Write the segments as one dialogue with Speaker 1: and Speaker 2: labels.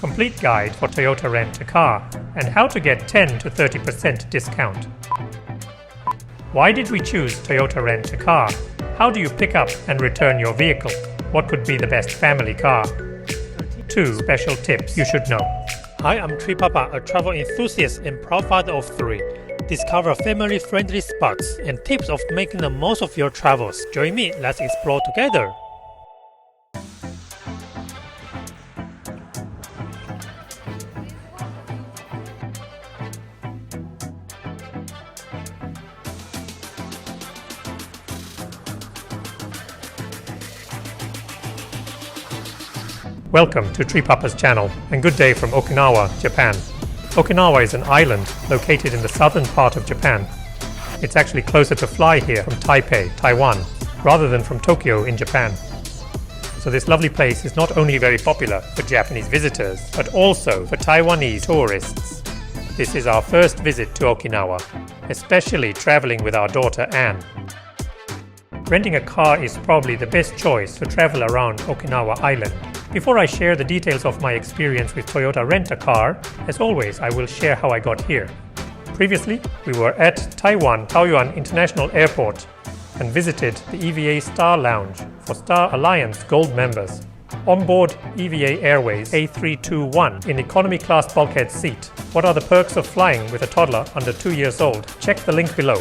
Speaker 1: complete guide for Toyota Rent-A-Car, and how to get 10 to 30% discount. Why did we choose Toyota Rent-A-Car? How do you pick up and return your vehicle? What could be the best family car? 2 special tips you should know.
Speaker 2: Hi, I'm Tree Papa, a travel enthusiast and proud father of 3. Discover family-friendly spots and tips of making the most of your travels. Join me, let's explore together.
Speaker 1: Welcome to Tree Papa's channel, and good day from Okinawa, Japan. Okinawa is an island located in the southern part of Japan. It's actually closer to fly here from Taipei, Taiwan, rather than from Tokyo in Japan. So this lovely place is not only very popular for Japanese visitors, but also for Taiwanese tourists. This is our first visit to Okinawa, especially traveling with our daughter Anne. Renting a car is probably the best choice to travel around Okinawa Island. Before I share the details of my experience with Toyota Rent-A-Car, as always I will share how I got here. Previously, we were at Taiwan Taoyuan International Airport and visited the EVA Star Lounge for Star Alliance Gold members. On board EVA Airways A321 in economy class bulkhead seat. What are the perks of flying with a toddler under 2 years old? Check the link below.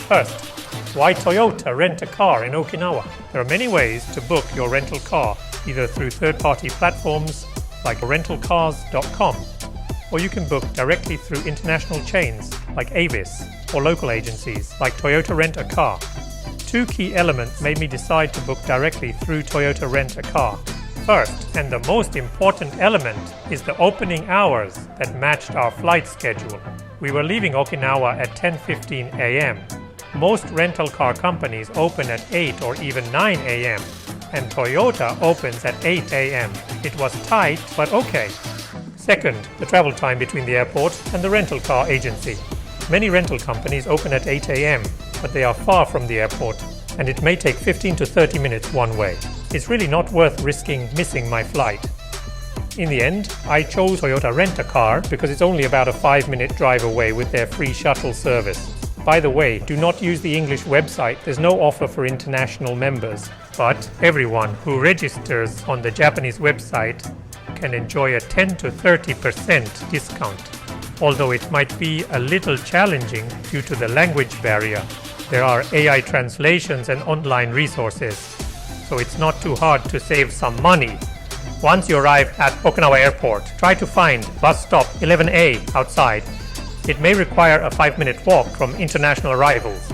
Speaker 1: First, why Toyota Rent-A-Car in Okinawa? There are many ways to book your rental car, either through third-party platforms like rentalcars.com, or you can book directly through international chains like Avis, or local agencies like Toyota Rent-A-Car. 2 key elements made me decide to book directly through Toyota Rent-A-Car. First, and the most important element, is the opening hours that matched our flight schedule. We were leaving Okinawa at 10:15 a.m. Most rental car companies open at 8 or even 9 a.m. and Toyota opens at 8 a.m. It was tight, but okay. Second, the travel time between the airport and the rental car agency. Many rental companies open at 8 a.m., but they are far from the airport, and it may take 15 to 30 minutes one way. It's really not worth risking missing my flight. In the end, I chose Toyota Rent-A-Car because it's only about a 5-minute drive away with their free shuttle service. By the way, do not use the English website, there's no offer for international members. But everyone who registers on the Japanese website can enjoy a 10 to 30% discount. Although it might be a little challenging due to the language barrier. There are AI translations and online resources, so it's not too hard to save some money. Once you arrive at Okinawa Airport, try to find bus stop 11A outside. It may require a 5-minute walk from international arrivals.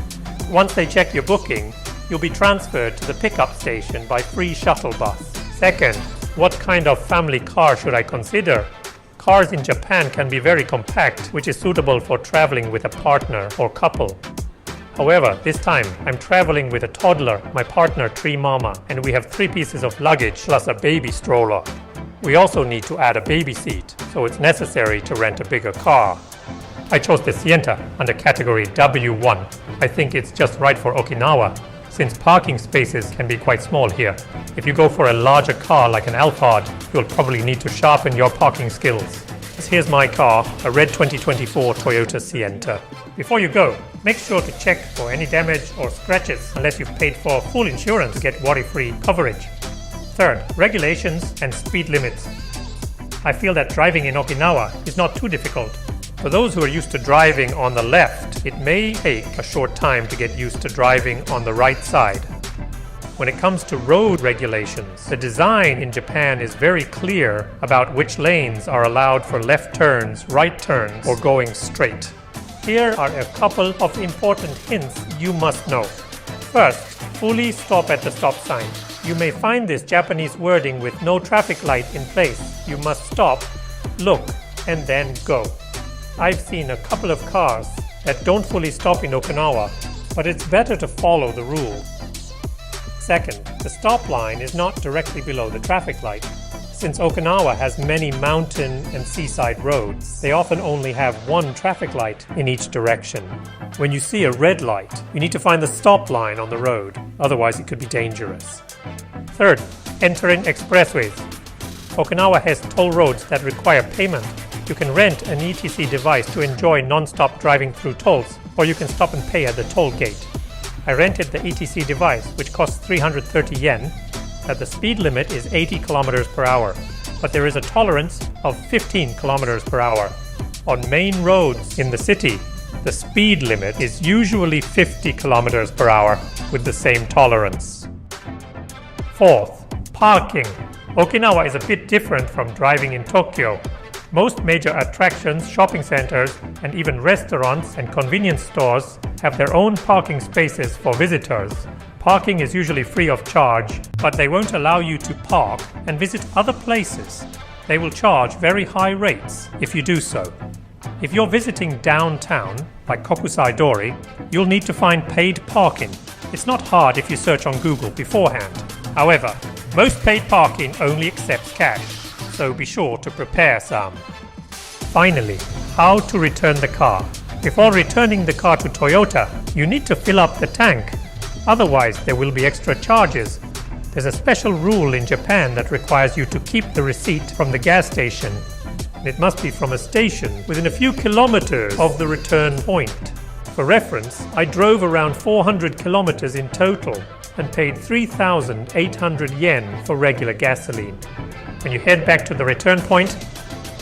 Speaker 1: Once they check your booking, you'll be transferred to the pickup station by free shuttle bus. Second, what kind of family car should I consider? Cars in Japan can be very compact, which is suitable for traveling with a partner or couple. However, this time I'm traveling with a toddler, my partner Tree Mama, and we have 3 pieces of luggage plus a baby stroller. We also need to add a baby seat, so it's necessary to rent a bigger car. I chose the Sienta under category W1. I think it's just right for Okinawa, since parking spaces can be quite small here. If you go for a larger car like an Alphard, you'll probably need to sharpen your parking skills. Here's my car, a red 2024 Toyota Sienta. Before you go, make sure to check for any damage or scratches unless you've paid for full insurance to get worry-free coverage. Third, regulations and speed limits. I feel that driving in Okinawa is not too difficult. For those who are used to driving on the left, it may take a short time to get used to driving on the right side. When it comes to road regulations, the design in Japan is very clear about which lanes are allowed for left turns, right turns, or going straight. Here are a couple of important hints you must know. First, fully stop at the stop sign. You may find this Japanese wording with no traffic light in place. You must stop, look, and then go. I've seen a couple of cars that don't fully stop in Okinawa, but it's better to follow the rule. Second, the stop line is not directly below the traffic light. Since Okinawa has many mountain and seaside roads, they often only have one traffic light in each direction. When you see a red light, you need to find the stop line on the road, otherwise it could be dangerous. Third, entering expressways. Okinawa has toll roads that require payment. You can rent an ETC device to enjoy non-stop driving through tolls, or you can stop and pay at the toll gate. I rented the ETC device, which costs 330 yen. The speed limit is 80 kilometers per hour, but there is a tolerance of 15 kilometers per hour. On main roads in the city, the speed limit is usually 50 kilometers per hour with the same tolerance. Fourth, parking. Okinawa is a bit different from driving in Tokyo. Most major attractions, shopping centers, and even restaurants and convenience stores have their own parking spaces for visitors. Parking is usually free of charge, but they won't allow you to park and visit other places. They will charge very high rates if you do so. If you're visiting downtown, like Kokusai-dori, you'll need to find paid parking. It's not hard if you search on Google beforehand. However, most paid parking only accepts cash, so be sure to prepare some. Finally, how to return the car. Before returning the car to Toyota, you need to fill up the tank. Otherwise, there will be extra charges. There's a special rule in Japan that requires you to keep the receipt from the gas station. It must be from a station within a few kilometers of the return point. For reference, I drove around 400 kilometers in total and paid 3,800 yen for regular gasoline. When you head back to the return point,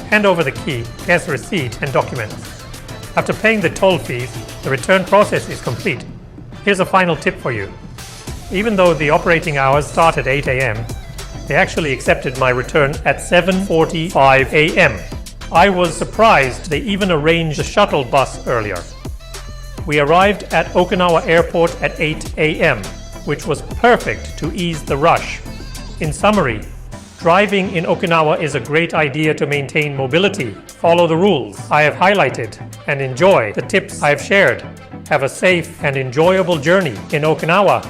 Speaker 1: hand over the key, gas receipt and documents. After paying the toll fees, the return process is complete. Here's a final tip for you. Even though the operating hours start at 8 a.m., they actually accepted my return at 7:45 a.m. I was surprised they even arranged a shuttle bus earlier. We arrived at Okinawa Airport at 8 a.m., which was perfect to ease the rush. In summary, driving in Okinawa is a great idea to maintain mobility. Follow the rules I have highlighted and enjoy the tips I have shared. Have a safe and enjoyable journey in Okinawa.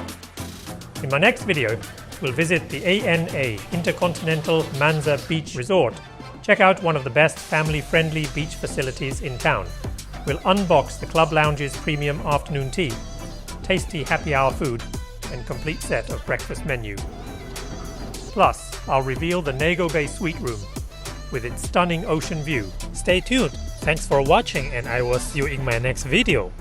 Speaker 1: In my next video, we'll visit the ANA Intercontinental Manza Beach Resort. Check out one of the best family-friendly beach facilities in town. We'll unbox the Club Lounge's premium afternoon tea, tasty happy hour food, and complete set of breakfast menu. Plus, I'll reveal the Nego Bay Suite Room with its stunning ocean view.
Speaker 2: Stay tuned. Thanks for watching and I will see you in my next video.